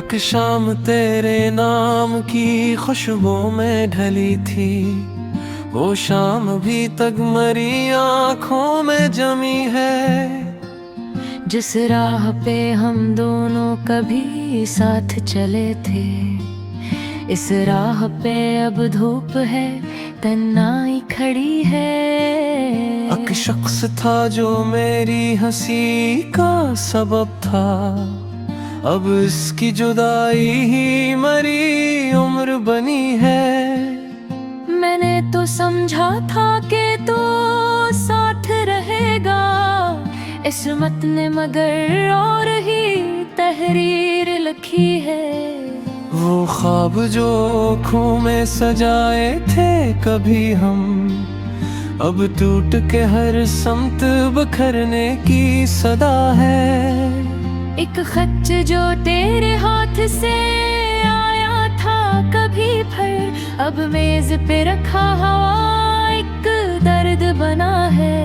एक शाम तेरे नाम की खुशबू में ढली थी, वो शाम भी तक मरी आँखों में जमी है। जिस राह पे हम दोनों कभी साथ चले थे, इस राह पे अब धूप है, तन्हाई खड़ी है। एक शख्स था जो मेरी हंसी का सबब था, अब इसकी जुदाई ही मरी उम्र बनी है। मैंने तो समझा था कि तू साथ रहेगा, किस्मत ने मगर और ही तहरीर लिखी है। वो ख्वाब जो आँखों में सजाए थे कभी हम, अब टूट के हर समत बखरने की सदा है। एक खत जो तेरे हाथ से आया था कभी फिर, अब मेज पे रखा हुआ एक दर्द बना है।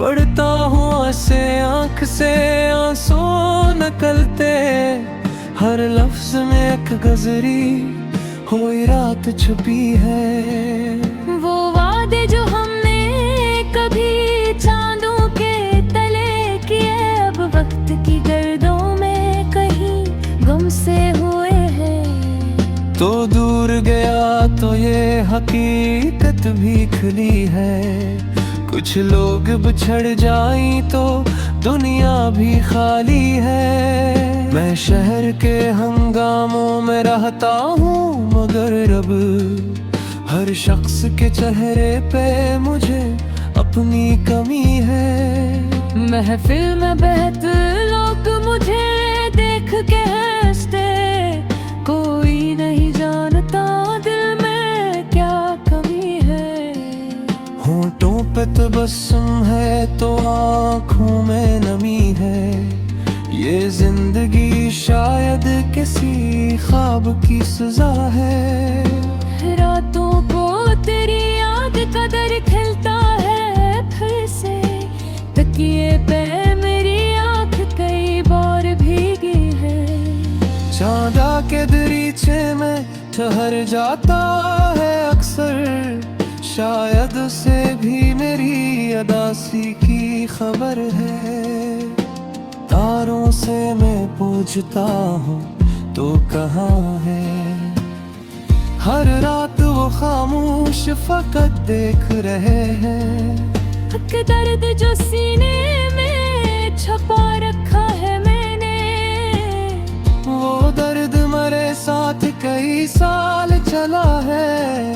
पढ़ता हूँ ऐसे आँख से आंसू निकलते, हर लफ्ज में एक गजरी हुई रात छुपी है। वो वादे जो हमने कभी चांदों के तले किए, अब वक्त की गर्दों में कहीं गुम से हुए हैं। तो दूर गया तो ये हकीकत भी खुली है, कुछ लोग बिछड़ जाई तो दुनिया भी खाली है। मैं शहर के हंगामों में रहता हूँ, मगर अब हर शख्स के चेहरे पे मुझे अपनी कमी है। महफिल में बहते लोग मुझे देख के हंसते, कोई नहीं जानता दिल में क्या कमी है। होंठों पे तबस्सुम है तो आँखों में नमी है, ये जिंदगी शायद किसी ख्वाब की सजा है। रातों को तेरी याद का दर खिलता है फिर से, तकिए पे मेरी आँख कई बार भीगी है। चांदा के दरीचे में ठहर जाता है अक्सर, शायद उसे भी मेरी अदासी की खबर है। तारों से मैं पूछता हूँ तो कहाँ है, हर रात वो खामोश फकत देख रहे हैं। हक दर्द जो सीने में छुपा रखा है मैंने, वो दर्द मरे साथ कई साल चला है।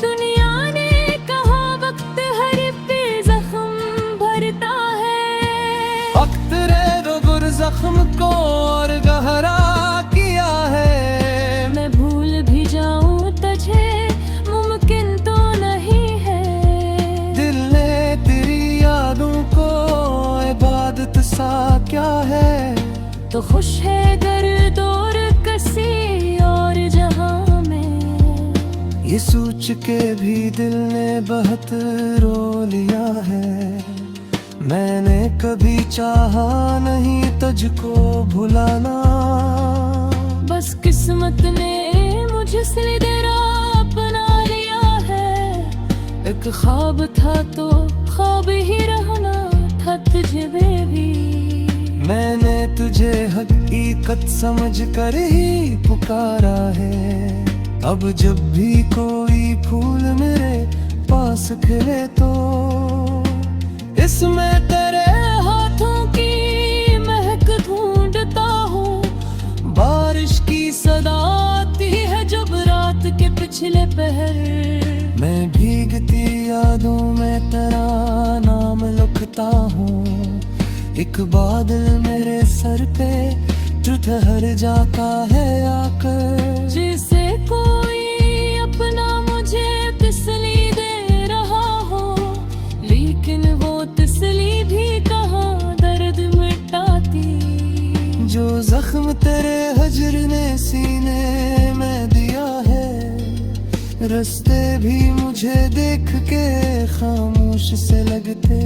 दुनिया ने कहा वक्त हर पे जख्म भरता है, वक्त रे दो गुर जख्म को और गहरा किया है। मैं भूल भी जाऊं तुझे मुमकिन तो नहीं है, दिल ने तेरी यादों को इबादत सा क्या है। तो खुश है दर्द और कसी और जहां में, ये सोच के भी दिल ने बहुत रो लिया है। मैंने कभी चाहा नहीं तुझको भुलाना, बस किस्मत ने मुझसे तेरा अपना लिया है। एक ख्वाब था तो ख्वाब ही रहना था तुझे बेबी। मैंने तुझे हकीकत समझ कर ही पुकारा है, अब जब भी कोई फूल मेरे पास खिले तो इसमें तेरे हाथों की महक ढूंढता हूँ, बारिश की सदा आती है जब रात के पिछले पहर। मैं भीगती यादों में तेरा नाम लिखता हूँ, एक बादल मेरे सर पे जो ठहर जाता है आकर। जिसे कोई अपना मुझे तसली दे रहा हो, लेकिन वो तसली भी कहाँ दर्द मिटाती। जो जख्म तेरे हजर ने सीने में दिया है, रास्ते भी मुझे देख के खामोश से लगते।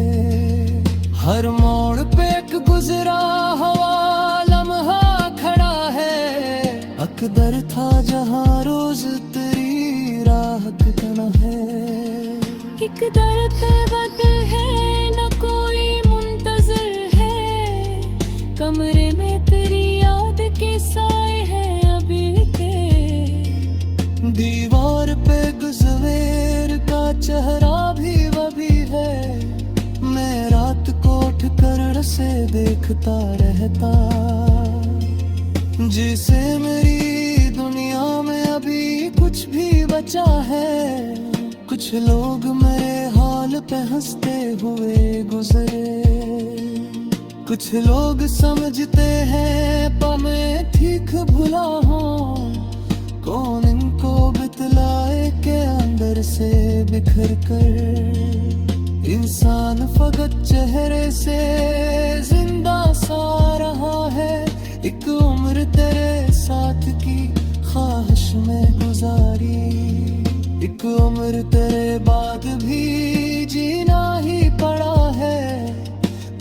हर मोड़ पे एक गुजरा हुआ लम्हा खड़ा है, एक दर था जहाँ रोज तेरी राहत न है। एक दर पे वक्त है न कोई मुंतजर है, कमरे में तेरी याद के साए हैं अभी के। दीवार पे गुजवेर का चेहरा भी वही है, मैं रात को उठ कर से देखता रहता। जिसे मेरी दुनिया में अभी कुछ भी बचा है, कुछ लोग मेरे हाल पे हंसते हुए गुजरे। कुछ लोग समझते हैं पर मैं ठीक भुला हूँ, कौन इनको बतलाए के अंदर से बिखर कर इंसान फकत चेहरे से जिंदा सा रहा है। एक उम्र तेरे साथ की ख्वाहिश में गुजारी, एक उम्र तेरे बाद भी जीना ही पड़ा है।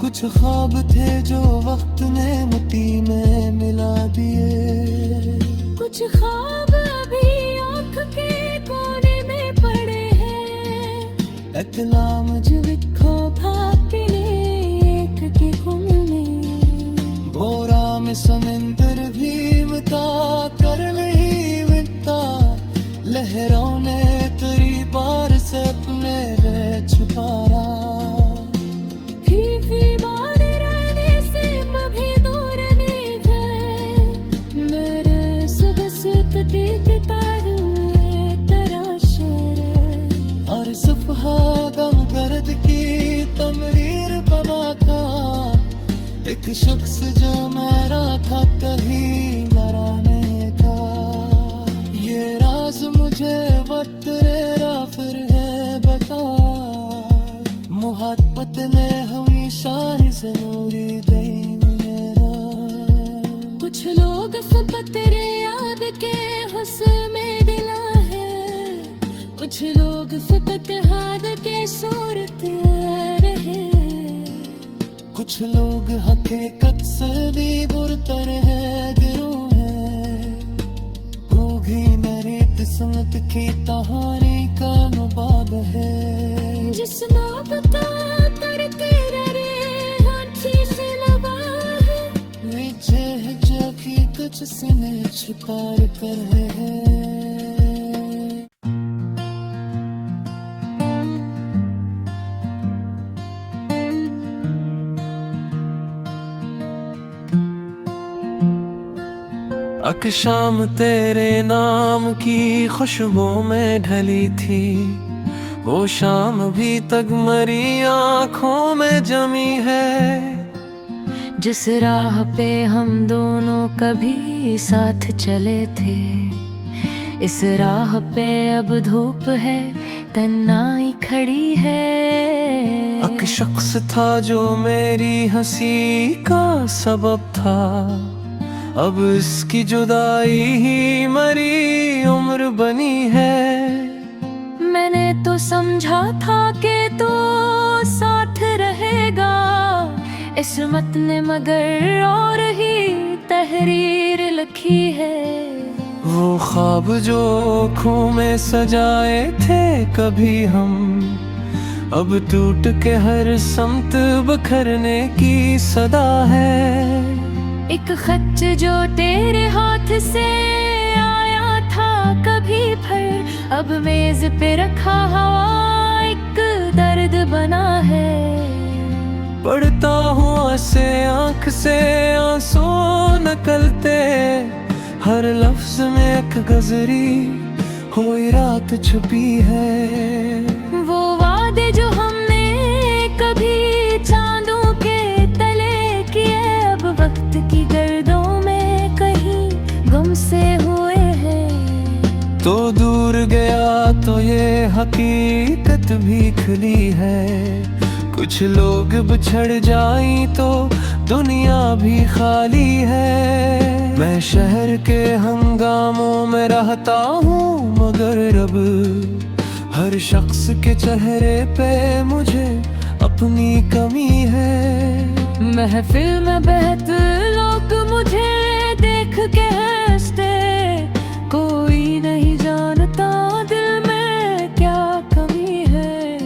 कुछ ख्वाब थे जो वक्त ने मिट्टी में मिला दिए, कुछ ख्वाब अभी आँख के कोने में पड़े हैं। इतना मुझे खो भाग एक के गुम में, बोरा में समंदर भी मिटा कर नहीं मिटता। लहरों ने तेरी बार से अपने रह छुपाया। फीफी बार रहने से कभी दूर नहीं गए, मेरे सुबह से कटी तारे तराशे। और सफहा गम दर्द की तमरीर बना था, एक शख्स जो मेरा था कहीं मराने का। ये राज मुझे वक्त तेरा फिर है बता, मोहब्बत ने हमेशा ही जरूरी दे मेरा। कुछ लोग फकत तेरे याद के हुस्न में दिला है, कुछ लोग फकत हाथ के सूरत रहे। कुछ लोग हकीकत से भी बुरतर है गिरोह है, वो भी मेरी किस्मत की कहानी का नुबाब है। जिस नापता कर तेरा रे हाथी से लगा है, नीचे है जो कि कुछ सीने छुपा कर है। अक शाम तेरे नाम की खुशबू में ढली थी, वो शाम भी तक मरी आँखों में जमी है। जिस राह पे हम दोनों कभी साथ चले थे, इस राह पे अब धूप है तन्हाई खड़ी है। अक शख्स था जो मेरी हंसी का सबब था, अब इसकी जुदाई ही मरी उम्र बनी है। मैंने तो समझा था कि तू साथ रहेगा, किस्मत ने मगर और ही तहरीर लिखी है। वो ख्वाब जो आँखों में सजाए थे कभी हम, अब टूट के हर समत बखरने की सदा है। एक खत जो तेरे हाथ से आया था कभी फिर, अब मेज पे रखा हुआ एक दर्द बना है। पढ़ता हुआ से आँख से आंसू निकलते, हर लफ्ज में एक गजरी हुई रात छुपी है। वो वादे जो हमने कभी चांदों के तले किए, अब वक्त की गर्दों में कहीं गुम से हुए हैं। तो दूर गया तो ये हकीकत भी खुली है, कुछ लोग बिछड़ जाई तो दुनिया भी खाली है। मैं शहर के हंगामों में रहता हूँ, मगर अब हर शख्स के चेहरे पे मुझे अपनी कमी है। महफिल में बहते लोग मुझे देख के हंसते, नहीं जानता दिल में क्या कमी है।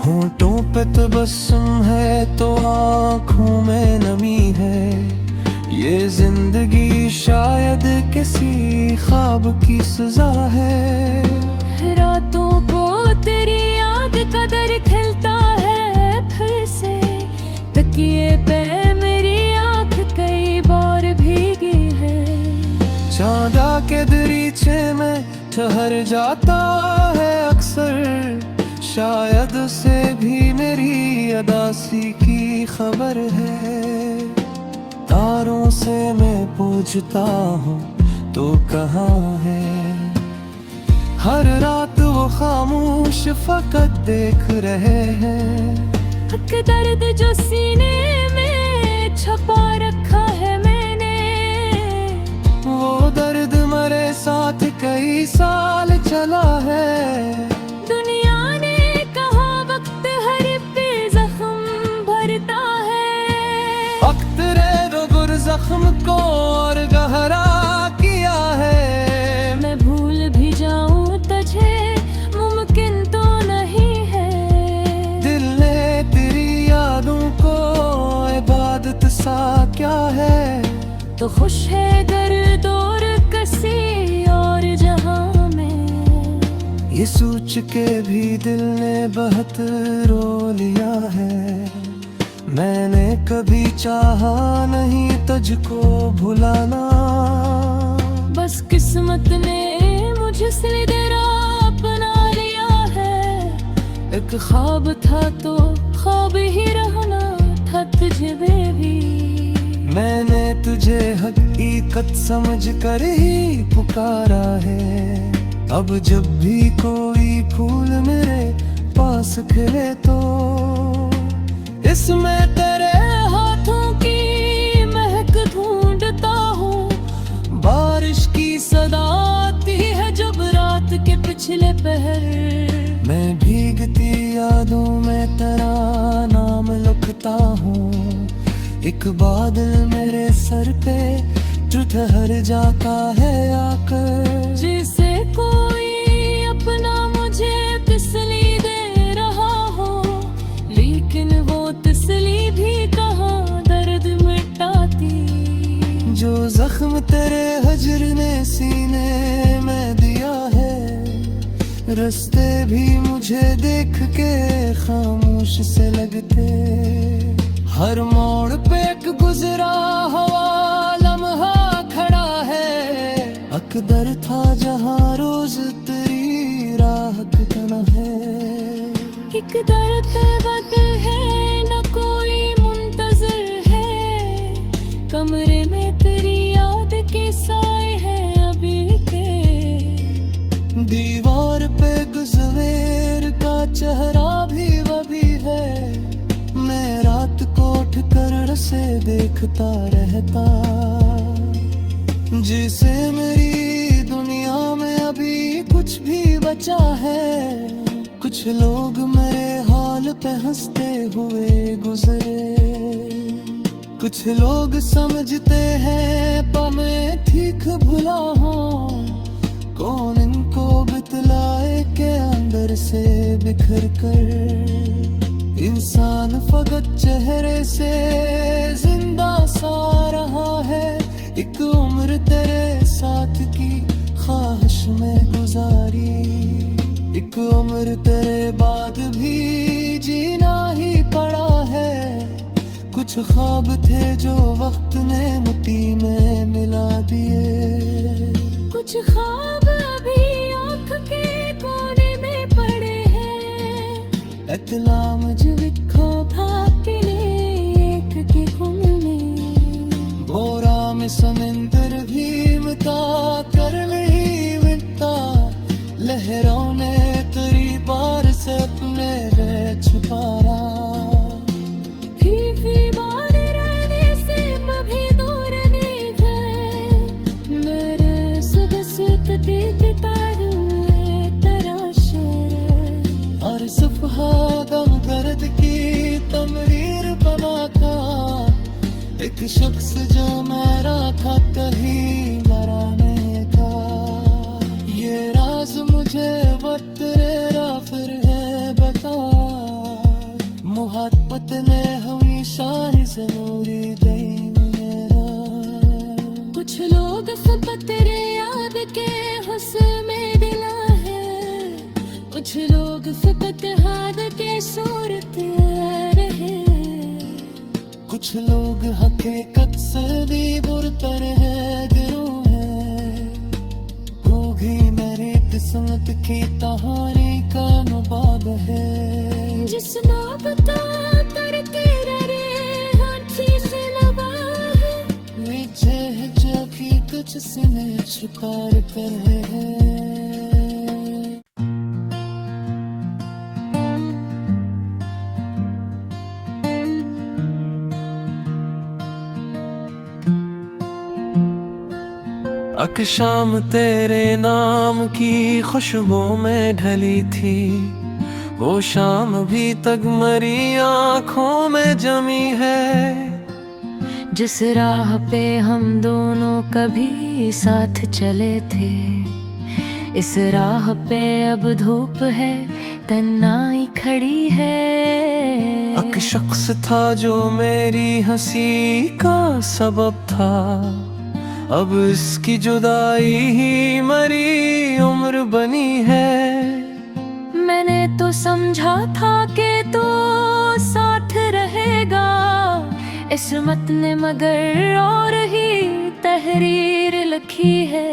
होंठों पे तबस्सुम है तो आँखों में नमी है, ये जिंदगी शायद किसी ख्वाब की सजा है। रातों को तेरी याद का दर खिलता है फिर से, तकिए पे मेरी आँख कई बार भीगी है। चांदा के दरीचे में ठहर जाता है अक्सर, शायद उसे भी मेरी अदासी की खबर है। तारों से मैं पूछता हूँ तो कहाँ है, हर रात वो खामोश फकत देख रहे हैं। हक दर्द जो सीने में छुपा रखा है मैंने, वो दर्द मरे साथ कई साल चला है। दुनिया ने कहा वक्त हर पे जख्म भरता है, वक्त रे गुर जख्म को और गहरा किया है। मैं भूल भी जाऊं तुझे मुमकिन तो नहीं है, दिल ने तेरी यादों को इबादत सा क्या है। तो खुश है दर्द और कसी और जहां में, ये सोच के भी दिल ने बहुत रो लिया है। मैंने कभी चाहा नहीं तुझको भुलाना, बस किस्मत ने मुझसे तेरा अपना लिया है। एक ख्वाब था तो ख्वाब ही रहना था तुझे बेबी, मैंने तुझे हकीकत समझ कर ही पुकारा है। अब जब भी कोई फूल मेरे पास खिले तो इसमें तेरे हाथों की महक ढूंढता हूँ। बारिश की सदा आती है जब रात के पिछले पहर, मैं भीगती यादों में तेरा नाम लिखता हूँ। एक बादल मेरे सर पे जो ठहर जाता है आकर, जिसे कोई अपना मुझे तसली दे रहा हो, लेकिन वो तसली भी कहाँ दर्द मिटाती। जो जख्म तेरे हजर ने सीने में दिया है, रास्ते भी मुझे देख के खामोश से लगते। हर मोड़ पे एक गुजरा हुआ लम्हा खड़ा है, अकदर था जहाँ रोज तेरी राह कितना है। एक दर्द बदल है न कोई मुंतजर है, कमरे में तेरी याद के साए हैं अभी के। दीवार पे गुजवेर का चेहरा भी वही है, मैं रात को उठ कर से देखता रहता। जिसे मेरी दुनिया में अभी कुछ भी बचा है, कुछ लोग मेरे हाल पे हंसते हुए गुजरे। कुछ लोग समझते हैं पर मैं ठीक भुला हूँ, कौन इनको बतलाए के अंदर से बिखर कर। इंसान फकत चेहरे से जिंदा सा रहा है, एक उम्र तेरे साथ की ख्वाहिश में गुजारी। एक उम्र तेरे बाद भी जीना ही पड़ा है, कुछ ख्वाब थे जो वक्त ने मिट्टी में मिला दिए। कुछ ख्वाब अभी आँख के कोने में पड़े हैं, इतला मुझे विखो भाग एक के गुम में। बोरा में समुंदर भी मिटा कर नहीं मिटता, लहरों ने तेरी बार से अपने रह छुपाया। फीफी बार रहने से कभी दूर नहीं गए, मेरे सुबह से देता तराशर। और सफहा गम दर्द की तमरीर बना था, एक शख्स जो मेरा था कहीं मराने का। मुझे वक्त तेरा फिर है बता मोहब्बत ने हमेशा ही जरूरी देन मेरा कुछ लोग फकत तेरे याद के हुस्न में दिला है कुछ लोग फकत हाथ के सूरत रहे कुछ लोग हकीकत से भी बुरतर है गिरोह है होगी मेरी किस्मत की कहानी का नबाब है जिस नाबता पर तेरा हाथी से लगा है नीचे है जो की कुछ सीने छुपार कर है अक शाम तेरे नाम की खुशबू में ढली थी वो शाम भी तक मरी आँखों में जमी है जिस राह पे हम दोनों कभी साथ चले थे इस राह पे अब धूप है तन्हाई खड़ी है अक शख्स था जो मेरी हंसी का सबब था अब इसकी जुदाई ही मरी उम्र बनी है मैंने तो समझा था कि तू साथ रहेगा किस्मत ने मगर और ही तहरीर लिखी है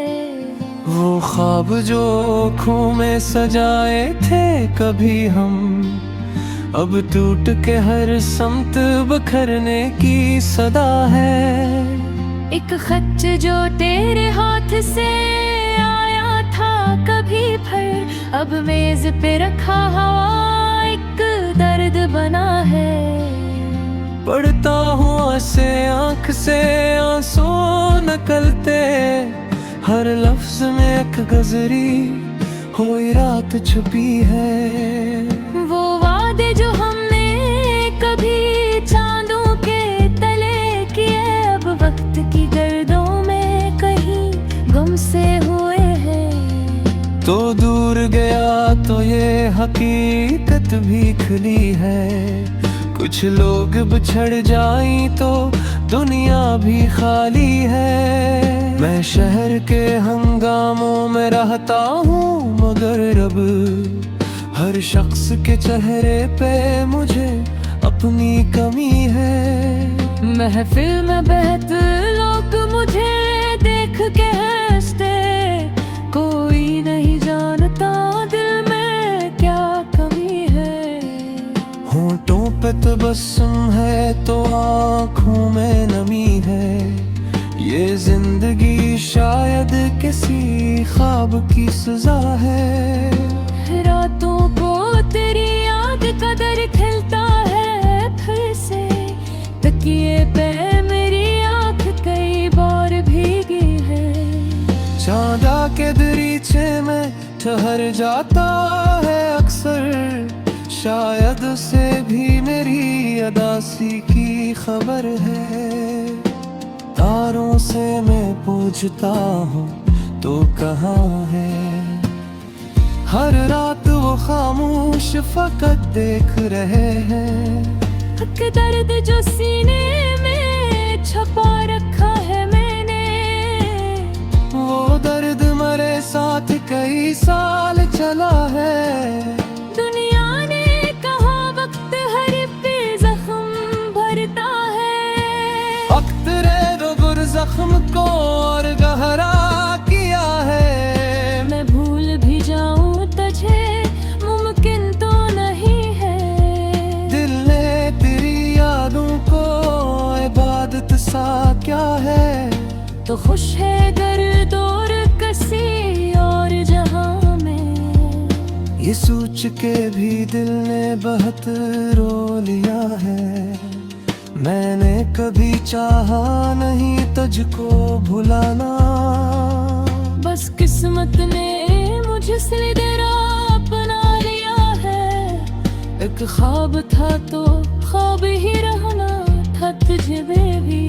वो ख्वाब जो आँखों में सजाए थे कभी हम अब टूट के हर समत बखरने की सदा है एक खत जो तेरे हाथ से आया था कभी फिर अब मेज पे रखा हुआ एक दर्द बना है पढ़ता हुआ से आँख से आंसू निकलते हर लफ्ज में एक गजरी हुई रात छुपी है वो वादे जो हमने कभी चांदों के तले किए अब वक्त की गर्दों में कहीं गुम से हुए हैं तो दूर गया तो ये हकीकत भी खुली है कुछ लोग बिछड़ जाई तो दुनिया भी खाली है मैं शहर के हंगामों में रहता हूँ मगर अब हर शख्स के चेहरे पे मुझे अपनी कमी है महफिल में बहते लोग मुझे देख के हंसते कोई नहीं जानता दिल में क्या कमी है होंठों पे तबस्सुम है तो आँखों में नमी है ये जिंदगी शायद किसी ख्वाब की सजा है रातों को तेरी याद का दर खिलता है फिर से तकिए पे मेरी आँख कई बार भीगी है चांदा के दरीचे में ठहर जाता है अक्सर शायद उसे भी मेरी अदासी की खबर है तारों से मैं पूछता हूँ तो कहाँ है हर रात वो खामोश फकत देख रहे हैं हक दर्द जो सीने में छुपा रखा है मैंने वो दर्द मरे साथ कई साल चला है दुनिया ने कहा वक्त हर पे जख्म भरता है वक्त रे गुर जख्म को और गहरा किया है मैं भूल भी जाऊं तुझे मुमकिन तो नहीं है दिल ने तेरी यादों को इबादत सा क्या है तो खुश है दर्द और कसी और जहां में ये सोच के भी दिल ने बहुत रो लिया है मैंने कभी चाहा नहीं तुझको भुलाना बस किस्मत ने मुझसे तेरा अपना लिया है एक ख्वाब था तो ख्वाब ही रहना था तुझे बेबी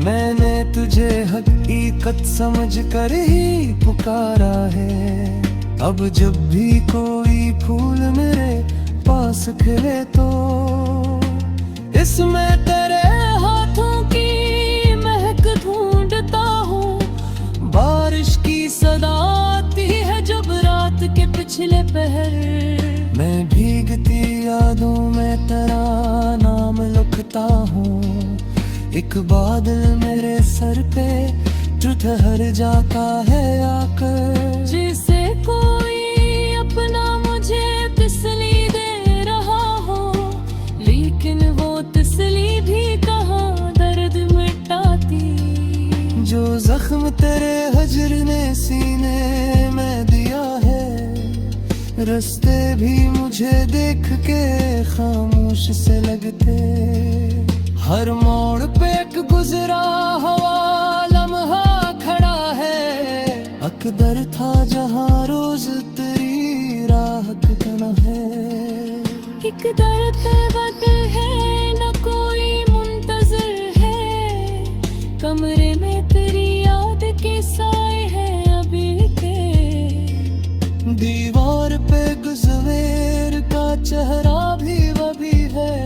मैंने तुझे हकीकत समझ कर ही पुकारा है अब जब भी कोई फूल मेरे पास खिले तो इसमें तेरे हाथों की महक ढूंढता हूँ। बारिश की सदा आती है जब रात के पिछले पहर, मैं भीगती यादों में तेरा नाम लिखता हूँ। एक बादल मेरे सर पे जो ठहर जाता है आकर, जिसे कोई अपना मुझे तसली दे रहा हो, लेकिन वो तसली भी कहाँ दर्द मिटाती। जो जख्म तेरे हजर ने सीने में दिया है, रास्ते भी मुझे देख के खामोश से लगते। हर मोड़ पे एक गुजरा हुआ लम्हा खड़ा है, अकदर था जहाँ रोज तेरी राह कितना है। एक दर्द वक्त है न कोई मुंतजर है, कमरे में तेरी याद के साए हैं अभी के। दीवार पे गुजवेर का चेहरा भी वही है,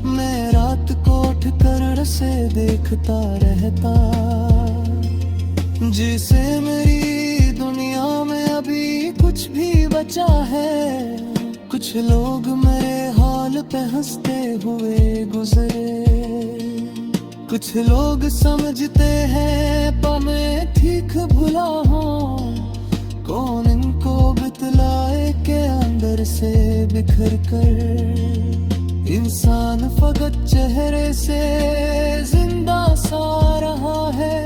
मैं रात को उठ कर से देखता रहता। जिसे मेरी दुनिया में अभी कुछ भी बचा है, कुछ लोग मेरे हाल पे हंसते हुए गुजरे। कुछ लोग समझते हैं पर मैं ठीक भुला हूँ, कौन इनको बतलाए के अंदर से बिखर कर। इंसान फकत चेहरे से जिंदा सा रहा है,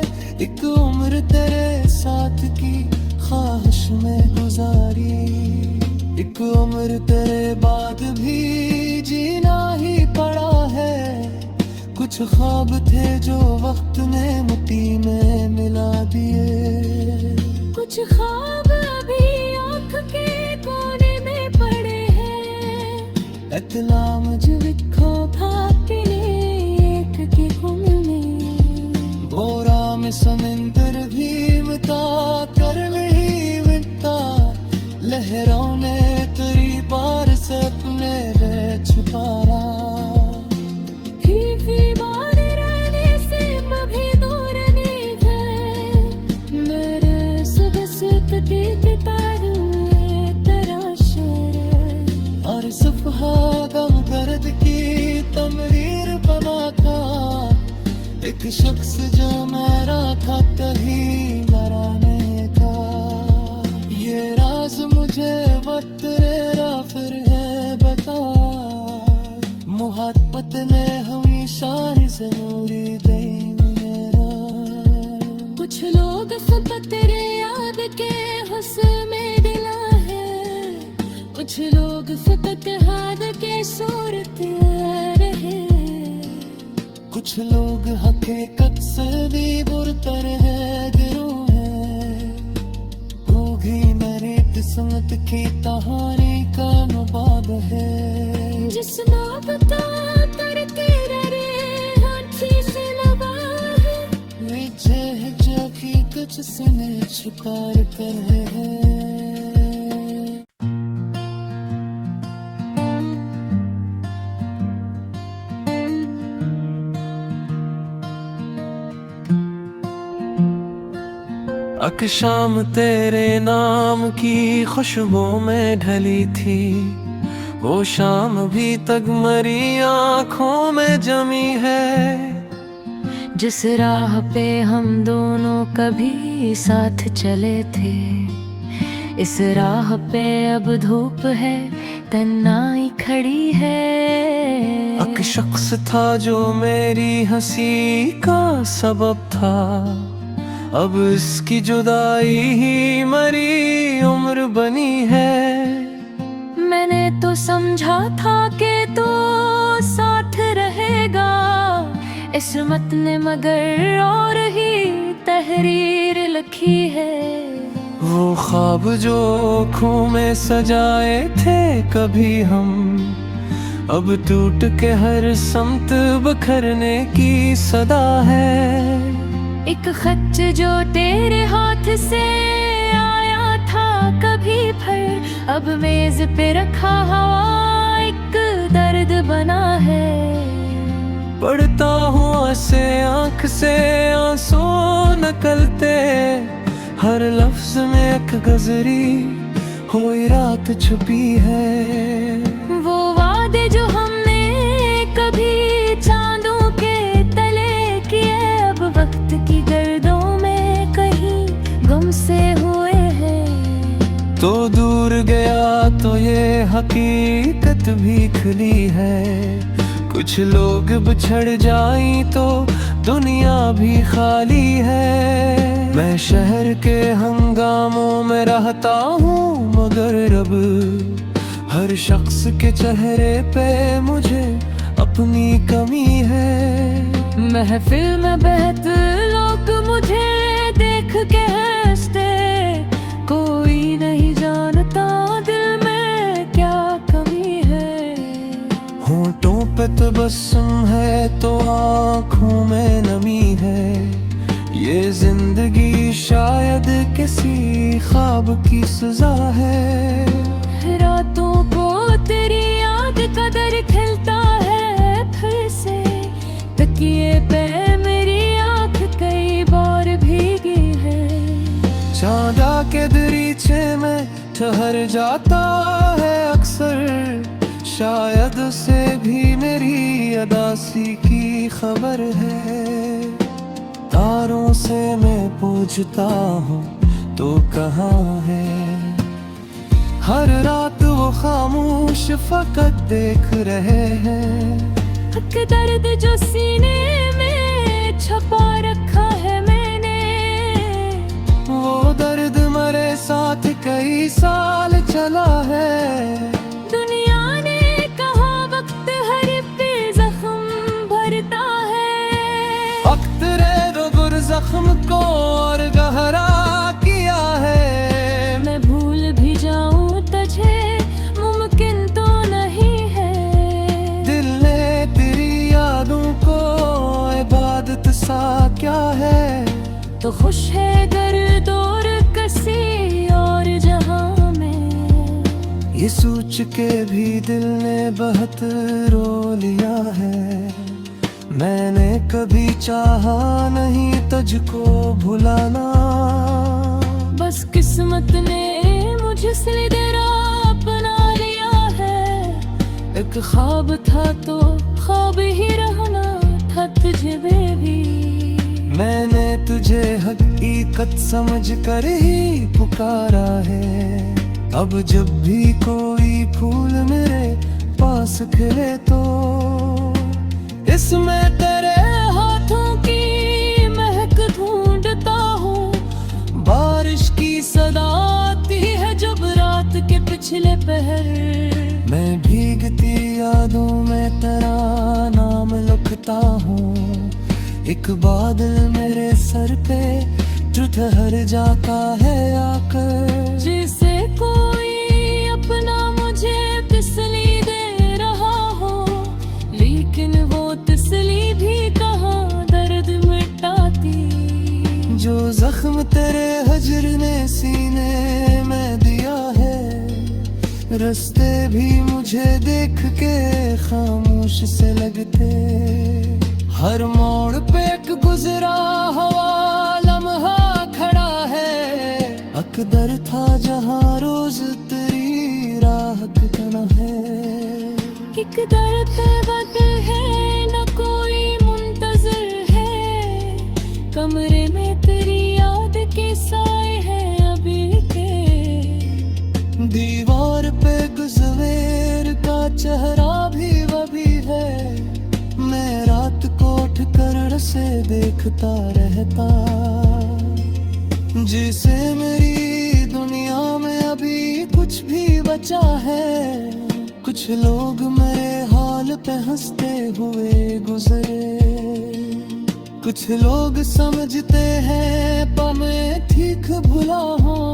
एक उम्र तेरे साथ की ख्वाहिश में गुजारी। एक उम्र तेरे बाद भी जीना ही पड़ा है, कुछ ख्वाब थे जो वक्त ने मिट्टी में मिला दिए। कुछ ख्वाब अभी आँख के कोने में पड़े हैं, इतना मुझे विखो भाग एक के गुम में। बोरा में समुंदर भी मिटा कर नहीं मिटता, लहरों ने तेरी बार से अपने रह छुपाया। फीफी बार रहने से कभी दूर नहीं गए, मेरे सुबह से कटी तारे तेरा शेर। और सफहा गम दर्द की तमरीर बना था, एक शख्स जो मेरा था कहीं मराने का। ये राज मुझे वक्त तेरा फिर है बता, मोहब्बत ने हमेशा जरूरी दे मेरा। कुछ लोग फकत तेरे याद के हुस्न में दिला है, कुछ लोग फकत हाथ के सूरत रहे। कुछ लोग हकीकत से भी बुरतर है गिरोह है, होगी मेरी किस्मत की कहानी का नुबाब है। जिस नाबता पर तेरा रे हाथी से लगा है, नीचे है जो की कुछ सुने छुपार कर है। अक शाम तेरे नाम की खुशबू में ढली थी, वो शाम भी तक मरी आँखों में जमी है। जिस राह पे हम दोनों कभी साथ चले थे, इस राह पे अब धूप है तन्हाई खड़ी है। अक शख्स था जो मेरी हंसी का सबब था, अब इसकी जुदाई ही मरी उम्र बनी है। मैंने तो समझा था कि तू साथ रहेगा, किस्मत ने मगर और ही तहरीर लिखी है। वो ख्वाब जो आँखों में सजाए थे कभी हम, अब टूट के हर समत बखरने की सदा है। एक खत जो तेरे हाथ से आया था कभी अब मेज पे रखा हवा एक दर्द बना है। पढ़ता हूँ से आंख से आंसू निकलते, हर लफ्ज में एक गजरी हुई रात छुपी है। वो वादे जो हमने कभी चांदों के तले किए, अब वक्त की गर्दों में कहीं गुम से हुए हैं। तो दूर गया तो ये हकीकत भी खुली है, कुछ लोग बिछड़ जाएं तो दुनिया भी खाली है। मैं शहर के हंगामों में रहता हूँ, मगर अब हर शख्स के चेहरे पे मुझे अपनी कमी है। महफिल में बहते लोग मुझे देख के हंसते, कोई नहीं जानता दिल में क्या कमी है। होंठों पे तबस्सुम है तो आँखों में नमी है, ये जिंदगी शायद किसी ख्वाब की सजा है। रातों को तेरी याद का दर खिलता है फिर से, तकिए पे मेरी आँख कई बार भीगी है। चांदा के दरीचे में ठहर जाता है अक्सर, शायद उसे भी मेरी अदासी की खबर है। तारों से मैं पूछता हूँ तो कहाँ है, हर रात वो खामोश फकत देख रहे हैं। हक दर्द जो सीने में छपा रखा है मैंने, वो दर्द मरे साथ कई साल चला है। दुनिया ने कहा वक्त हर पे जख्म भरता है, वक्त रे गुर जख्म को और गहरा किया है। मैं भूल भी जाऊं तुझे मुमकिन तो नहीं है, दिल ने तेरी यादों को इबादत सा क्या है। तो खुश है दर्द और कसी और जहां में, ये सोच के भी दिल ने बहुत रो लिया है। मैंने कभी चाहा नहीं तुझको भुलाना, बस किस्मत ने मुझसे तेरा अपना लिया है। एक ख्वाब था तो ख्वाब ही रहना था तुझे बेबी, मैंने तुझे हकीकत समझ कर ही पुकारा है। अब जब भी कोई फूल मेरे पास खिले तो इसमें तेरे हाथों की महक ढूंढता हूँ। बारिश की सदा आती है जब रात के पिछले पहर, मैं भीगती यादों में तेरा नाम लिखता हूँ। एक बादल मेरे सर पे जो ठहर जाता है आकर, जिसे कोई अपना मुझे तसली दे रहा हो, लेकिन वो तसली भी कहाँ दर्द मिटाती। जो जख्म तेरे हजर ने सीने में दिया है, रास्ते भी मुझे देख के खामोश से लगते। हर मोड़ पे एक गुजरा हुआ लम्हा खड़ा है, अकदर था जहाँ रोज तेरी राह ठिकाना है। एक दर्द बदल है न कोई मुंतजर है, कमरे में तेरी याद के साए हैं अभी के। दीवार पे गुजवेर का चेहरा भी वही है, मैं रात को उठ कर से देखता रहता। जिसे मेरी दुनिया में अभी कुछ भी बचा है, कुछ लोग मेरे हाल पे हंसते हुए गुजरे। कुछ लोग समझते हैं पर मैं ठीक भुला हूँ,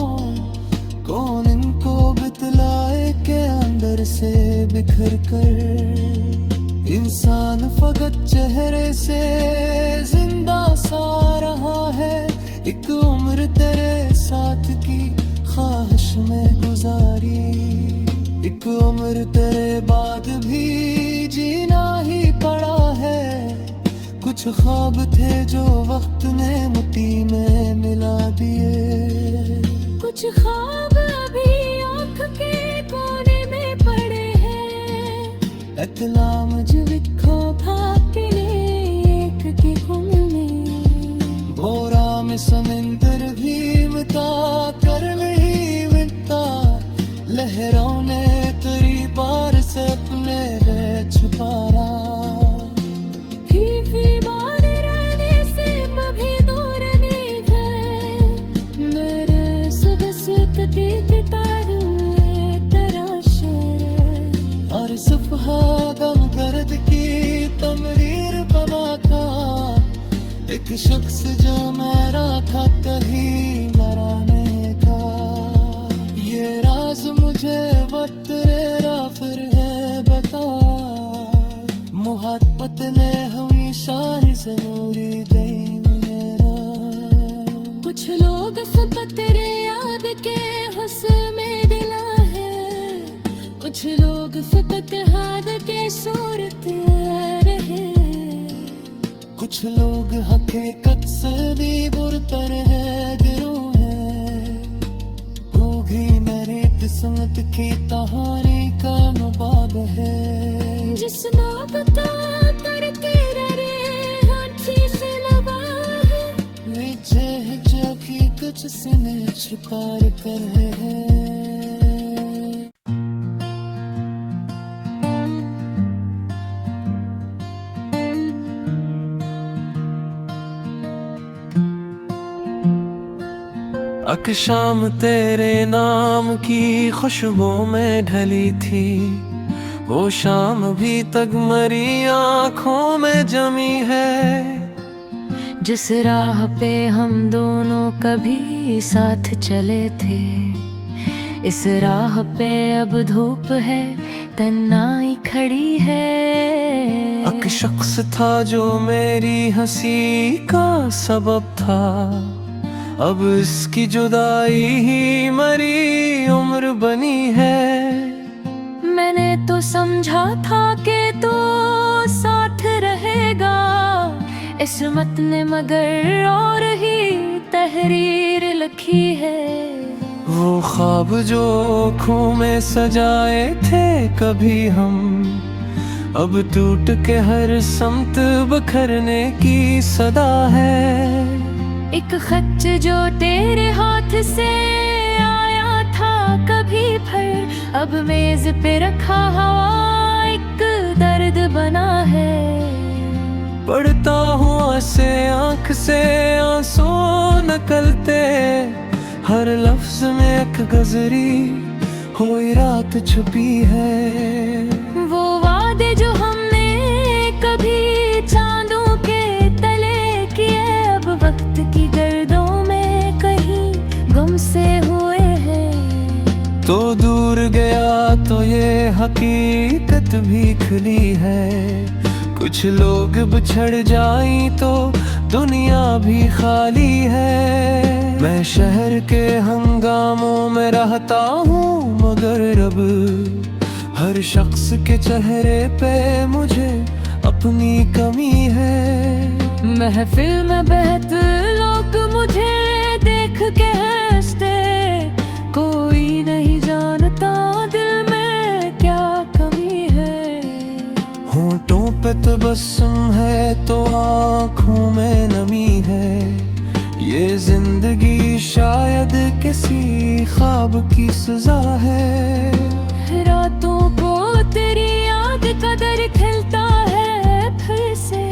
कौन इनको बतलाए के अंदर से बिखर कर। इंसान फकत चेहरे से जिंदा सा रहा है, एक उम्र तेरे साथ की ख्वाहिश में गुजारी। एक उम्र तेरे बाद भी जीना ही पड़ा है। कुछ ख्वाब थे जो वक्त ने मिट्टी में मिला दिए। कुछ ख्वाब अभी आँख के कोने में पड़े हैं। इतला मुझे खो भाग के एक की गुम में। बोरा में समंदर भी मिटा कर नहीं मिटता। लहरों ने तेरी बार से अपने रह छुपाया। फीफी बार रहने से कभी दूर नहीं गए। मेरे सुबह से कटी तारू तराशे। और सफहा गम दर्द की तमरीर बना था। एक शख्स जो मेरा था कहीं मराने का। ये राज मुझे वक्त तेरा फिर है बता। मोहब्बत ने हमेशा ही जरूरी दे मेरा। कुछ लोग फकत तेरे याद के हुस्न में दिला है। कुछ लोग फकत हाथ के सूरत रहे। कुछ लोग हकीकत से भी बुरतर है गिरोह है। होगी मेरी किस्मत की कहानी का मुबाद है। जिस नाबता पर तेरा हाथी से लगा है। नीचे है जो कि कुछ सीने छिपार कर है। अक शाम तेरे नाम की खुशबू में ढली थी। वो शाम भी तक मरी आँखों में जमी है। जिस राह पे हम दोनों कभी साथ चले थे। इस राह पे अब धूप है तन्हाई खड़ी है। अक शख्स था जो मेरी हंसी का सबब था। अब इसकी जुदाई ही मरी उम्र बनी है। मैंने तो समझा था कि तू साथ रहेगा। किस्मत ने मगर और ही तहरीर लिखी है। वो ख्वाब जो आँखों में सजाए थे कभी हम। अब टूट के हर समत बखरने की सदा है। एक खत जो तेरे हाथ से आया था कभी फिर। अब मेज पे रखा हुआ एक दर्द बना है। पढ़ता हुआ से आँख से आंसू निकलते। हर लफ्ज में एक गजरी हुई रात छुपी है। वो वादे जो हमने कभी चांदों के तले किए। अब वक्त की गर्दों में कहीं गुम से हुए हैं। तो दूर गया तो ये हकीकत भी खुली है। कुछ लोग बिछड़ जाई तो दुनिया भी खाली है। मैं शहर के हंगामों में रहता हूँ मगर अब हर शख्स के चेहरे पे मुझे अपनी कमी है। महफिल में बहते लोग मुझे देख के हंसते। कोई नहीं जानता दिल में क्या कमी है। होंठों पे तबस्सुम है तो आँखों में नमी है। ये जिंदगी शायद किसी ख्वाब की सजा है। रातों को तेरी याद का दर खिलता है फिर से।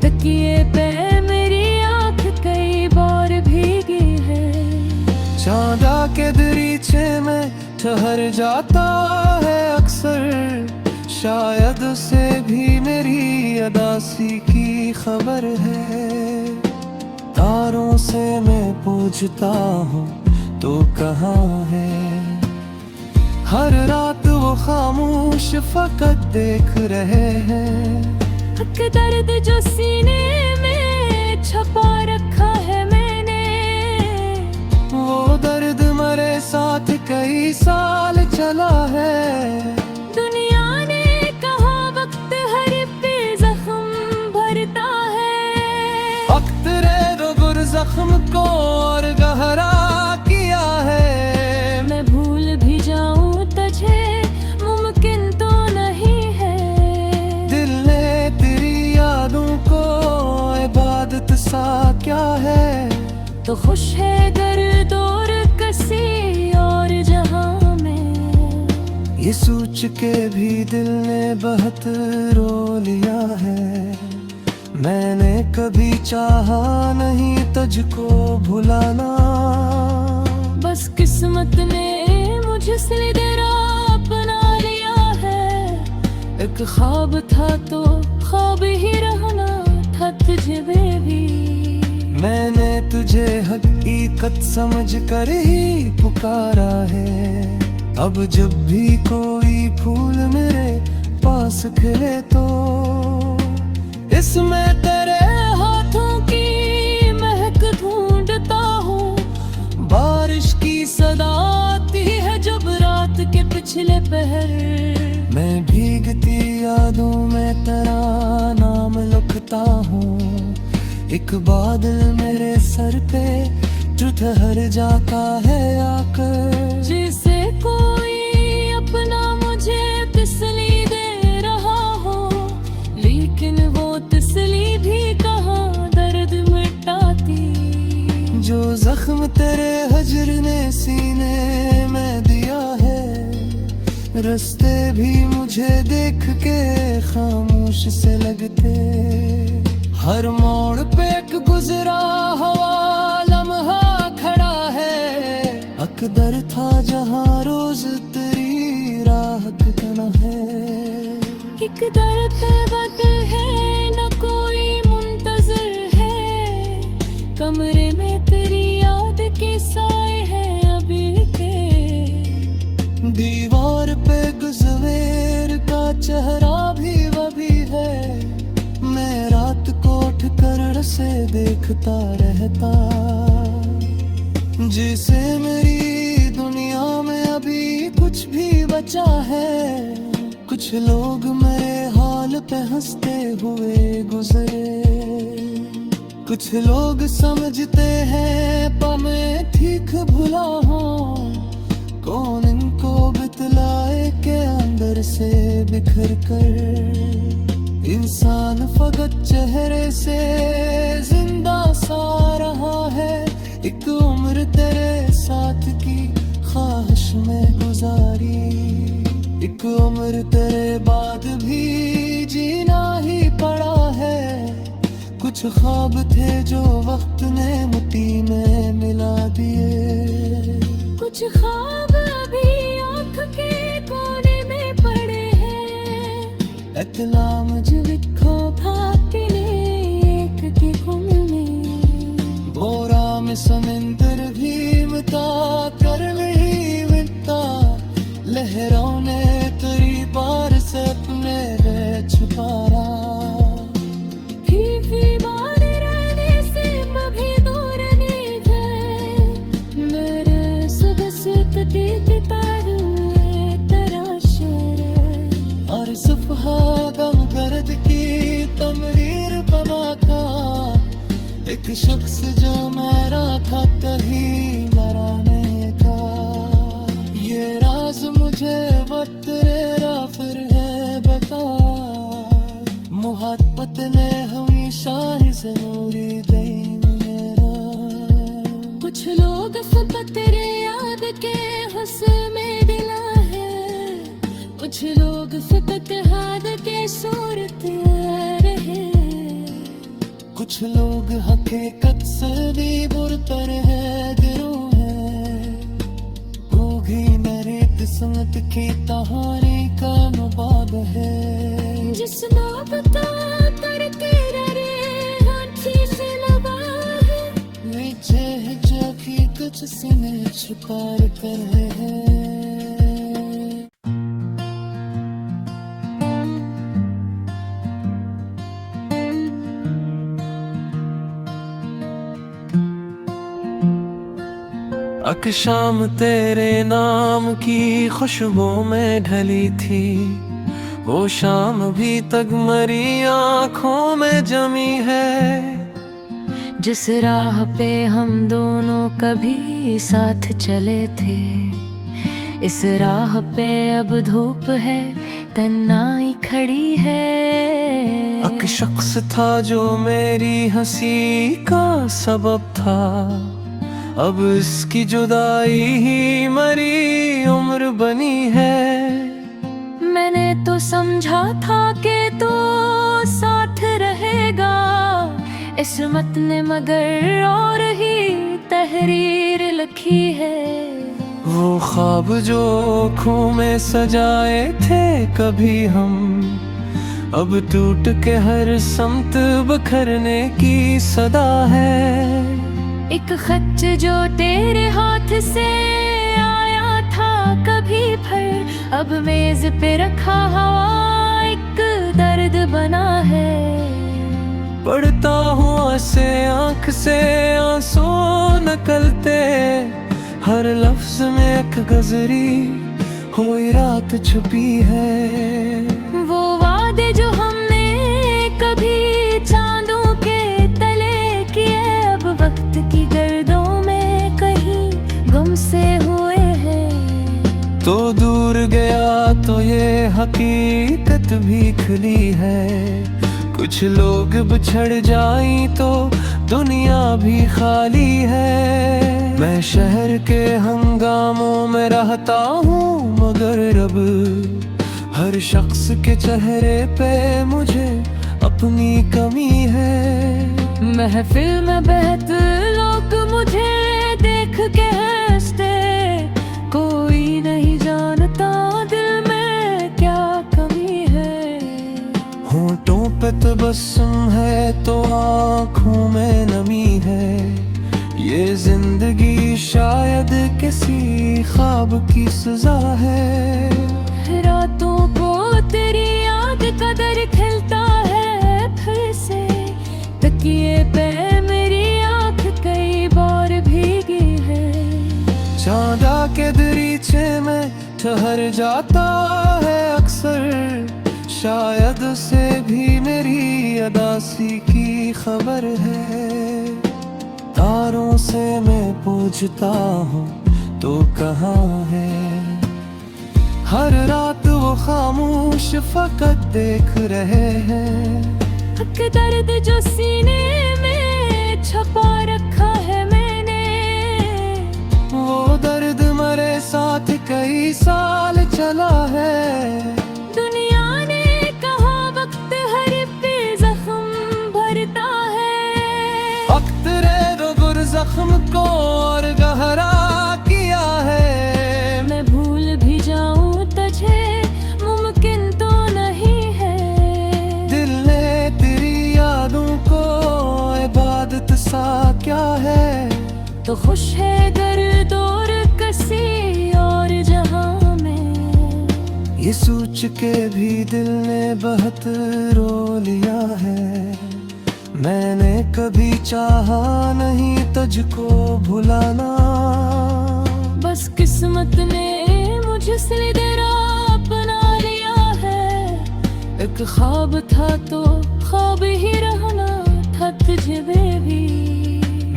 तकिए पे मेरी आँख कई बार भीगी है। चांदा के दरीचे में ठहर जाता है अक्सर। शायद उसे भी मेरी अदासी की खबर है। तारों से मैं पूछता हूँ तो कहाँ है। हर रात वो खामोश फकत देख रहे हैं। हक दर्द जो सीने में छुपा रखा है मैंने। वो दर्द मरे साथ कई साल चला है। दुनिया ने कहा वक्त हर पे जख्म भरता है। वक्त रे रुगर जख्म को और गहरा किया है। मैं भूल भी जाऊं तुझे मुमकिन तो नहीं है। दिल ने तेरी यादों को इबादत सा क्या है। तो खुश है दर्द और कसी और जहां में। ये सोच के भी दिल ने बहुत रो लिया है। मैंने कभी चाहा नहीं तुझको भुलाना। बस किस्मत ने मुझसे तेरा अपना लिया है। एक ख्वाब था तो ख्वाब ही रहना था तुझे बेबी। मैंने तुझे हकीकत समझ कर ही पुकारा है। अब जब भी कोई फूल मेरे पास खिले तो इसमें तेरे हाथों की महक ढूंढता हूँ। बारिश की सदा आती है जब रात के पिछले पहर। मैं भीगती यादों में तेरा नाम लिखता हूँ। एक बादल मेरे सर पे जो ठहर जाता है आकर। जिसे कोई अपना मुझे तसली दे रहा हो। लेकिन वो तसली भी कहाँ दर्द मिटाती। जो जख्म तेरे हजर ने सीने में दिया है। रास्ते भी मुझे देख के खामोश से लगते। हर मोड़ पे एक गुजरा हुआ लम्हा खड़ा है। अकदर था जहाँ रोज तेरी राह कितना है। एक दर्द वक्त है न कोई मुंतजर है। कमरे में तेरी याद के साए हैं अभी के। दीवार पे गुजवेर का चेहरा भी वही है। मैं रात को उठ कर से देखता रहता। जिसे मेरी दुनिया में अभी कुछ भी बचा है। कुछ लोग मेरे हाल पे हंसते हुए गुजरे। कुछ लोग समझते हैं पर मैं ठीक भुला हूँ। कौन इनको बतलाए के अंदर से बिखर कर। इंसान फकत चेहरे से जिंदा सा रहा है। एक उम्र तेरे साथ की ख्वाहिश में गुजारी। एक उम्र तेरे बाद भी जीना ही पड़ा है। कुछ ख्वाब थे जो वक्त ने मिट्टी में मिला दिए। कुछ ख्वाब अभी आँख के कोने में पड़े हैं। इतला मुझे लिखो भागने एक के गुम में। बोरा में समुंदर भी मिटा कर नहीं मिटता। लहरों ने तेरी बार से अपने रह छुपाया। बीमार रहने से कभी दूर नहीं गए। मेरे सुबह से कटी तारे तराशे। और सुबह गम गर्द की तमरीर बना था। एक शख्स जो मेरा था कहीं मराने का। ये राज मुझे वक्त तेरा फिर है बता। मोहब्बत ने हमेशा ही जरूरी देन मेरा। कुछ लोग फकत तेरे याद के हुस्न में दिला है। कुछ लोग फकत हाथ के सूरत रहे। कुछ लोग हकीकत से भी बुरतर है गिरोह है। होगी मेरी किस्मत की कहानी का नुबाब है। जिस नाबता कर तेरा रे हाथी से लगा है। नीचे है जो कि कुछ सीने छुपा कर है। एक शाम तेरे नाम की खुशबू में ढली थी, वो शाम अभी तक मरी आंखों में जमी है। जिस राह पे हम दोनों कभी साथ चले थे, इस राह पे अब धूप है, तन्हाई खड़ी है। एक शख्स था जो मेरी हंसी का सबब था, अब इसकी जुदाई ही मरी उम्र बनी है। मैंने तो समझा था कि तू साथ रहेगा, किस्मत ने मगर और ही तहरीर लिखी है। वो ख्वाब जो आँखों में सजाए थे कभी हम, अब टूट के हर समत बखरने की सदा है। एक खत जो तेरे हाथ से आया था कभी भर, अब मेज पे रखा हुआ एक दर्द बना है। पढ़ता हुआ से आँख से आंसू निकलते, हर लफ्ज में एक गजरी हुई रात छुपी है। वो वादे जो हमने कभी चांदों के तले किए, अब वक्त की गर्दों में कहीं गुम से हुए हैं। तो दूर गया तो ये हकीकत भी खुली है, कुछ लोग बिछड़ जाई तो दुनिया भी खाली है। मैं शहर के हंगामों में रहता हूँ, मगर अब हर शख्स के चेहरे पे मुझे अपनी कमी है। महफिल में बहते लोग मुझे देख के हंसते, कोई नहीं जानता दिल में क्या कमी है। होंठों पे तबस्सुम है तो आँखों में नमी है, ये जिंदगी शायद किसी ख्वाब की सजा है। रातों को तेरी याद का दर खिलता है फिर से, तकिए पे मेरी आँख कई बार भीगी है। चांदा के दरीचे में ठहर जाता है अक्सर, शायद उसे भी मेरी अदासी की खबर है। तारों से मैं पूछता हूँ तो कहाँ है, हर रात वो खामोश फकत देख रहे हैं। हक दर्द जो सीने में छुपा रखा है मैंने, वो दर्द मरे साथ कई साल चला है। दुनिया ने कहा वक्त हर पे जख्म भरता है, वक्त रे गुर जख्म को और गहरा किया है। मैं भूल भी जाऊं तुझे मुमकिन तो नहीं है, दिल ने तेरी यादों को इबादत सा क्या है। तो खुश है दर्द और कसी और जहां में, ये सोच के भी दिल ने बहुत रो लिया है। मैंने कभी चाहा नहीं तुझको भुलाना, बस किस्मत ने मुझसे तेरा अपना लिया है। एक ख्वाब था तो ख्वाब ही रहना था तुझे बेबी।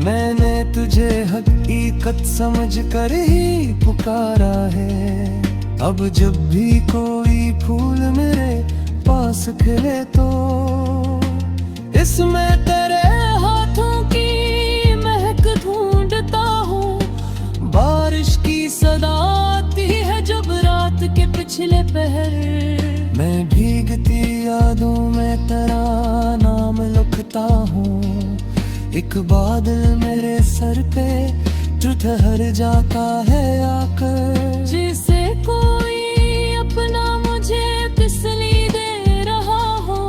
मैंने तुझे हकीकत समझ कर ही पुकारा है। अब जब भी कोई फूल मेरे पास खिले तो इसमें तेरे हाथों की महक ढूंढता हूँ, बारिश की सदा आती है जब रात के पिछले पहर। मैं भीगती यादों में तेरा नाम लिखता हूँ, एक बादल मेरे सर पे जो ठहर जाता है आकर। जिसे कोई अपना मुझे तसली दे रहा हो,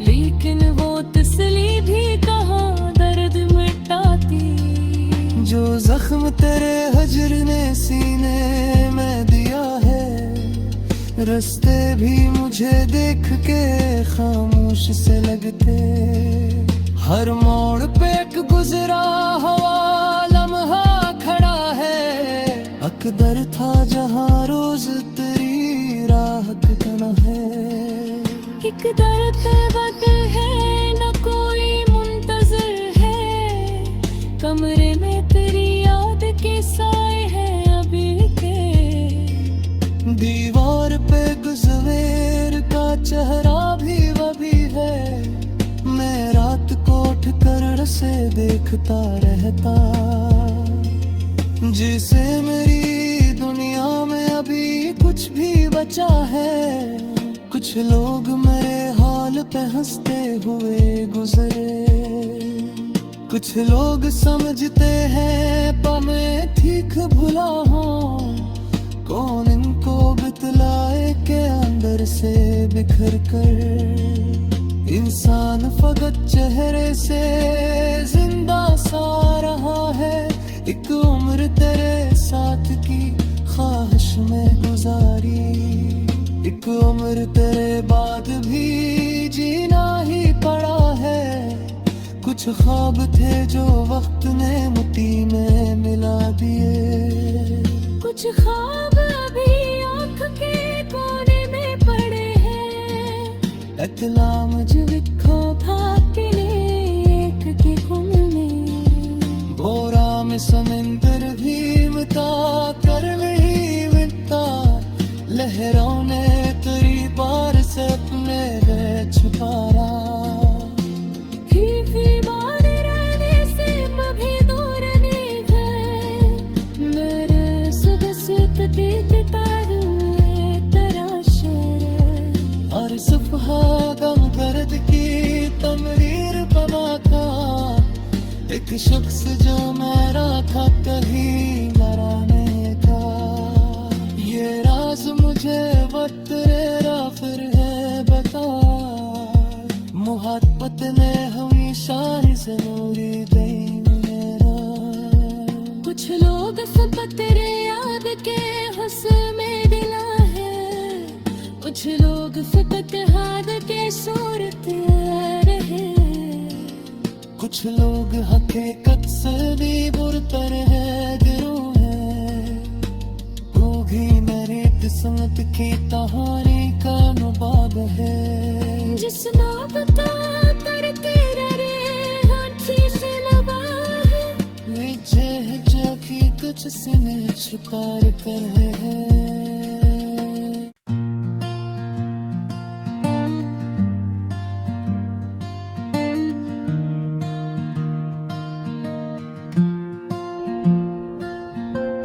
लेकिन वो तसली भी कहाँ दर्द मिटाती। जो जख्म तेरे हजर ने सीने में दिया है, रास्ते भी मुझे देख के खामोश से लगते। हर मोड़ पे एक गुजरा हुआ लम्हा खड़ा है, एक दर था जहाँ रोज तेरी राहत न है। एक दर पे वक्त है न कोई मुंतजर है, कमरे में तेरी याद के साए हैं अभी के। दीवार पे गुजवेर का चेहरा भी वही है, मैं रात को उठ कर से देखता रहता। जिसे मेरी दुनिया में अभी कुछ भी बचा है, कुछ लोग मेरे हाल पे हंसते हुए गुजरे। कुछ लोग समझते हैं पर मैं ठीक भुला हूँ, कौन इनको बतलाए के अंदर से बिखर कर इंसान फकत चेहरे से जिंदा सा रहा है। एक उम्र तेरे साथ की ख्वाहिश में गुजारी, एक उम्र तेरे बाद भी जीना ही पड़ा है। कुछ ख्वाब थे जो वक्त ने मिट्टी में मिला दिए, कुछ ख्वाब अभी आँख के कोने में पड़े हैं। इतलाम जो लिखो भाग के लिए एक की गुम में, बोरा में समंदर भी मिटा कर नहीं मिटता। लहरों ने तेरी बार से अपने गए छुपारा। खीफी बार रहने से कभी दूर नहीं गए, मेरे सुबह से तबीयत तारुए तराशर। और सुबह गम दर्द की तमरीर बना था, एक शख्स जो मेरा था कहीं मराने का। ये राज मुझे वक्त तेरा फिर है बता, मोहब्बत ने हमेशा ही जरूरी दे मेरा। कुछ लोग सब तेरे याद के हुस्न में दिला है, कुछ लोग फकत हाथ के सूरत रहे। कुछ लोग हकीकत से भी बुरतर है गिरोह है, होगी मेरी किस्मत की कहानी का नुबाब है। जिस नाबता पर तेरा हाथी से लगा है, नीचे है जो कि कुछ सीने शिकार कर है।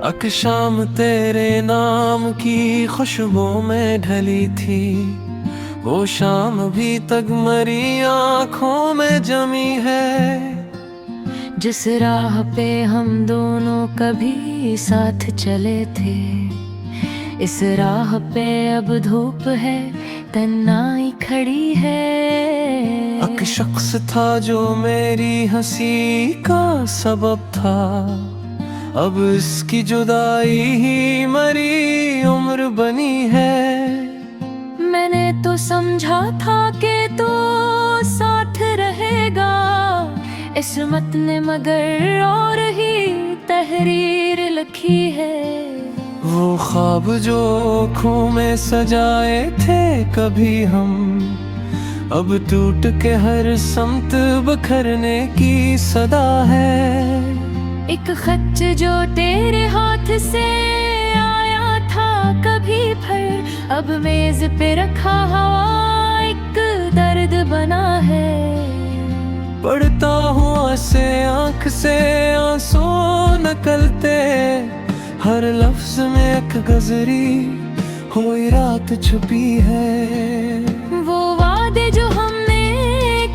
अक शाम तेरे नाम की खुशबू में ढली थी, वो शाम अभी तक मरी आँखों में जमी है। जिस राह पे हम दोनों कभी साथ चले थे, इस राह पे अब धूप है तन्हाई खड़ी है। अक शख्स था जो मेरी हंसी का सबब था, अब इसकी जुदाई ही मरी उम्र बनी है। मैंने तो समझा था कि तू साथ रहेगा, किस्मत ने मगर और ही तहरीर लिखी है। वो ख्वाब जो आँखों में सजाए थे कभी हम, अब टूट के हर समत बखरने की सदा है। एक खत जो तेरे हाथ से आया था कभी फिर, अब मेज पे रखा हुआ एक दर्द बना है। पढ़ता हुआ से आँख से आंसू निकलते, हर लफ्ज में एक गजरी हुई रात छुपी है। वो वादे जो हमने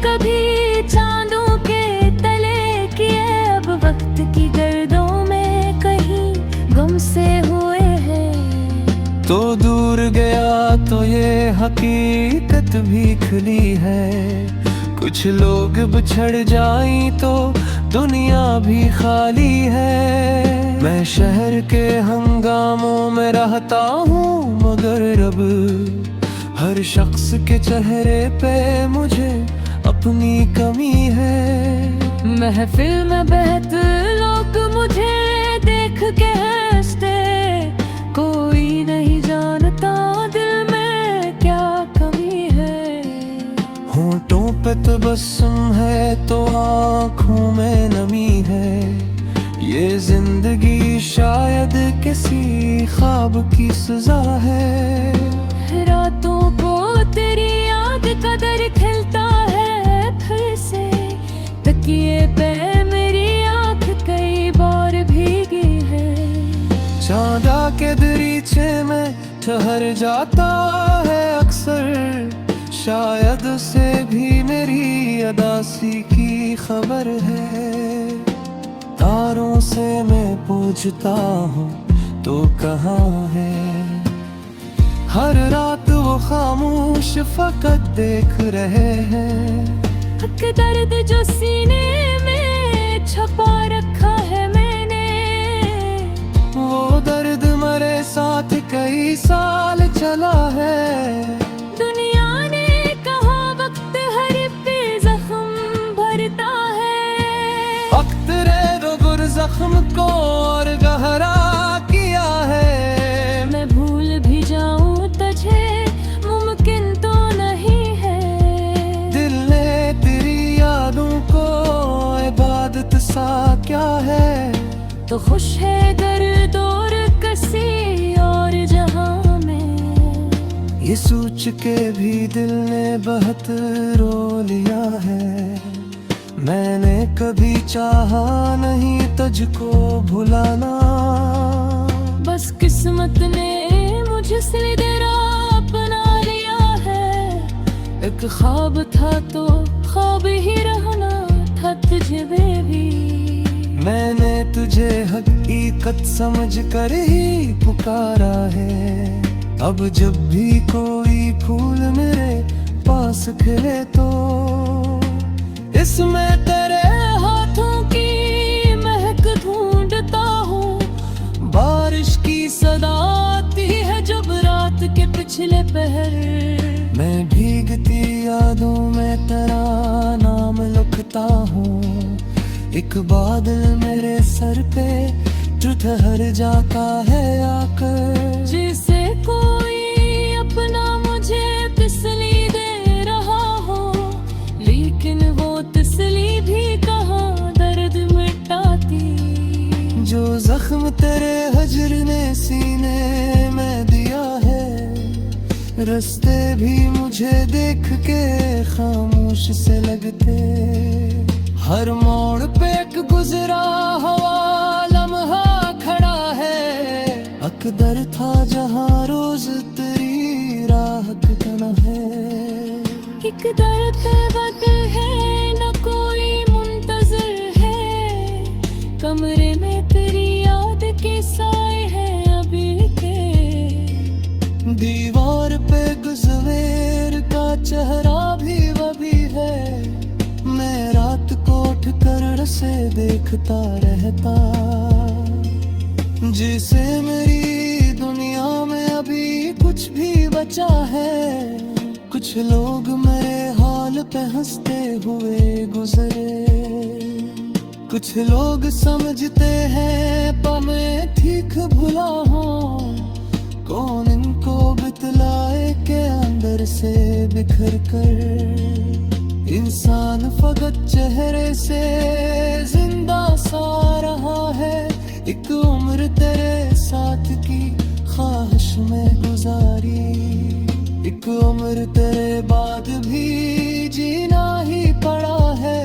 कभी चांदों के तले किए, अब वक्त की गर्दों में कहीं गुम से हुए हैं। तो दूर गया तो ये हकीकत भी खुली है, कुछ लोग बिछड़ जाई तो दुनिया भी खाली है। मैं शहर के हंगामों में रहता हूँ, मगर अब हर शख्स के चेहरे पे मुझे अपनी कमी है। महफिल में बहते लोग मुझे देख के हंसते, नहीं जानता दिल में क्या कमी है। होंठों पे तबस्सुम है तो आँखों में नमी है, ये जिंदगी शायद किसी ख्वाब की सजा है। रातों को तेरी याद का दर खिलता है फिर से, तकिए पे मेरी आँख कई बार भीगी है। चांदा के दरीचे में ठहर जाता है अक्सर, शायद उसे भी मेरी अदासी की खबर है। तारों से मैं पूछता हूँ तो कहाँ है, हर रात वो खामोश फकत देख रहे हैं। हक दर्द जो सीने में छुपा रखा है मैंने, वो दर्द मरे साथ कई साल चला है। दुनिया ने कहा वक्त हर पे जख्म भरता है, वक्त रे दो गुर जख्म को और गहरा किया है। मैं भूल भी जाऊं तुझे मुमकिन तो नहीं है, दिल ने तेरी यादों को इबादत सा क्या है। तो खुश है दर्द और कसी और जहां में, ये सोच के भी दिल ने बहुत रो लिया है। मैंने कभी चाहा नहीं तुझको भुलाना, बस किस्मत ने मुझसे तेरा अपना लिया है। एक ख्वाब था तो ख्वाब ही रहना था तुझे बेबी, मैंने तुझे हकीकत समझ कर ही पुकारा है। अब जब भी कोई फूल मेरे पास खिले तो इसमें तेरे हाथों की महक ढूंढता हूँ। बारिश की सदा आती है जब रात के पिछले पहर, मैं भीगती यादों में तेरा नाम लिखता हूँ। एक बादल मेरे सर पे जो ठहर जाता है आकर, जिसे कोई अपना मुझे तसली दे रहा हो, लेकिन वो तसली भी कहाँ दर्द मिटाती। जो जख्म तेरे हजर ने सीने में दिया है, रास्ते भी मुझे देख के खामोश से लगते। हर मोड़ पे एक गुजरा हुआ लम्हा खड़ा है, अकदर था जहाँ रोज तेरी राह ठिकाना है। एक दर्द वक्त है न कोई मुंतजर है, कमरे में तेरी याद के साए हैं अभी के। दीवार पे गुजवेर का चेहरा भी वही है, मैं रात को उठ कर से देखता रहता। जिसे मेरी दुनिया में अभी कुछ भी बचा है, कुछ लोग मेरे हाल पे हंसते हुए गुजरे। कुछ लोग समझते हैं पर मैं ठीक भुला हूँ, कौन इनको बतलाए के अंदर से बिखर कर। इंसान फकत चेहरे से जिंदा सा रहा है, एक उम्र तेरे साथ की ख्वाहिश में गुजारी। एक उम्र तेरे बाद भी जीना ही पड़ा है,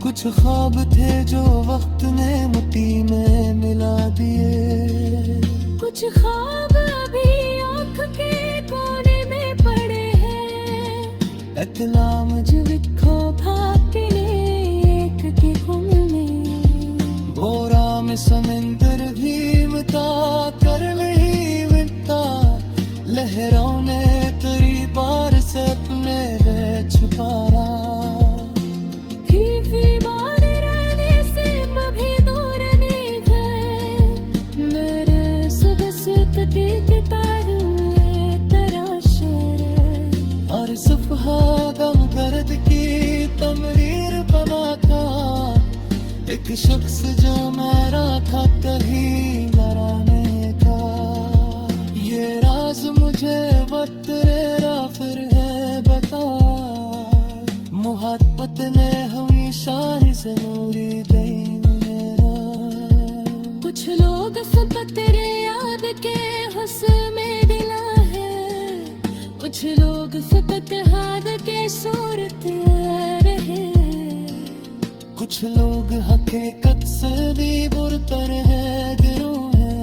कुछ ख्वाब थे जो वक्त ने मिट्टी में मिला दिए। कुछ ख्वाब अभी आँख के कोने में पड़े हैं, इतना मुझे लिखो भागने एक के गुम में। बोरा में समंदर भी मिटा कर नहीं मिटता, लहरों ने तेरी बार से अपने रह छुपाया। गम दर्द की तमरीर बना था, एक शख्स जो मेरा था कहीं लड़ाने का। नाज मुझे वक्त रेरा फिर है बता मोहब्बत ने हमेशा ही जरूरी देन मेरा कुछ लोग फकत तेरे याद के हुस्न में दिला है कुछ लोग फकत हाथ के सूरत रहे कुछ लोग हकीकत से भी बुरतर है गिरोह है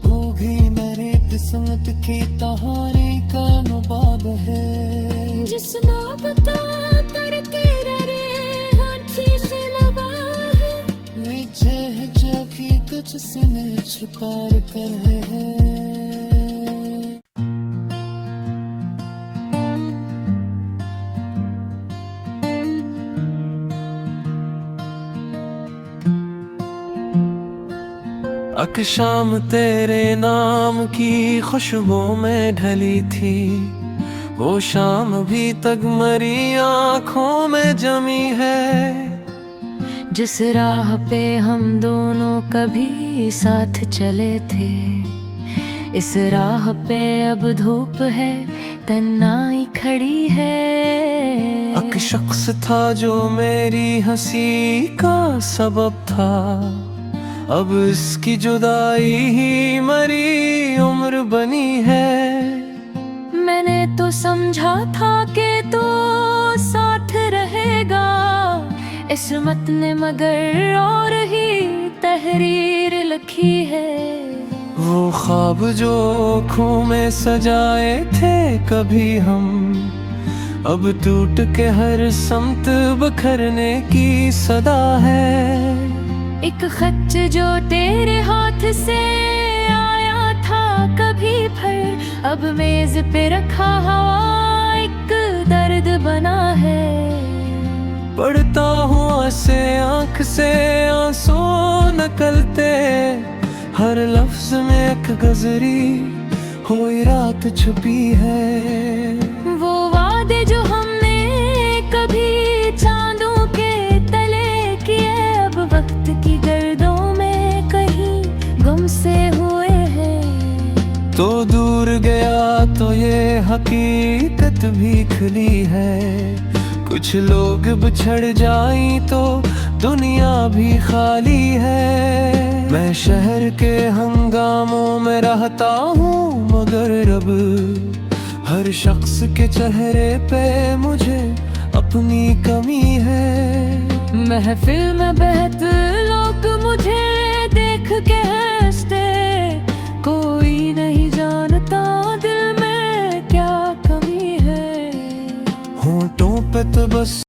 होगी मेरी किस्मत की कहानी का नुबाब है जिस मोहब्बता पर तेरा हाथी से लगा है नीचे है जो हकीकत से मैं छुपा कर है अक शाम तेरे नाम की खुशबू में ढली थी वो शाम अभी तक मरी आँखों में जमी है जिस राह पे हम दोनों कभी साथ चले थे इस राह पे अब धूप है तन्हाई खड़ी है अक शख्स था जो मेरी हंसी का सबब था अब इसकी जुदाई ही मरी उम्र बनी है मैंने तो समझा था कि तू साथ रहेगा किस्मत ने मगर और ही तहरीर लिखी है वो ख्वाब जो आँखों में सजाए थे कभी हम अब टूट के हर समत बखरने की सदा है एक खत जो तेरे हाथ से आया था कभी फिर अब मेज पे रखा हुआ एक दर्द बना है पढ़ता हुआ से आँख से आंसू निकलते हर लफ्ज में एक गजरी हुई रात छुपी है वो वादे जो हमने कभी चांदों के तले किए अब वक्त की गर्दों में कहीं गुम से हुए हैं तो दूर गया तो ये हकीकत भी खुली है कुछ लोग बिछड़ जाई तो दुनिया भी खाली है मैं शहर के हंगामों में रहता हूँ मगर अब हर शख्स के चेहरे पे मुझे अपनी कमी है महफिल में बहते लोग मुझे देख के हंसते कोई नहीं जानता दिल में क्या कमी है होंठों पे तो बस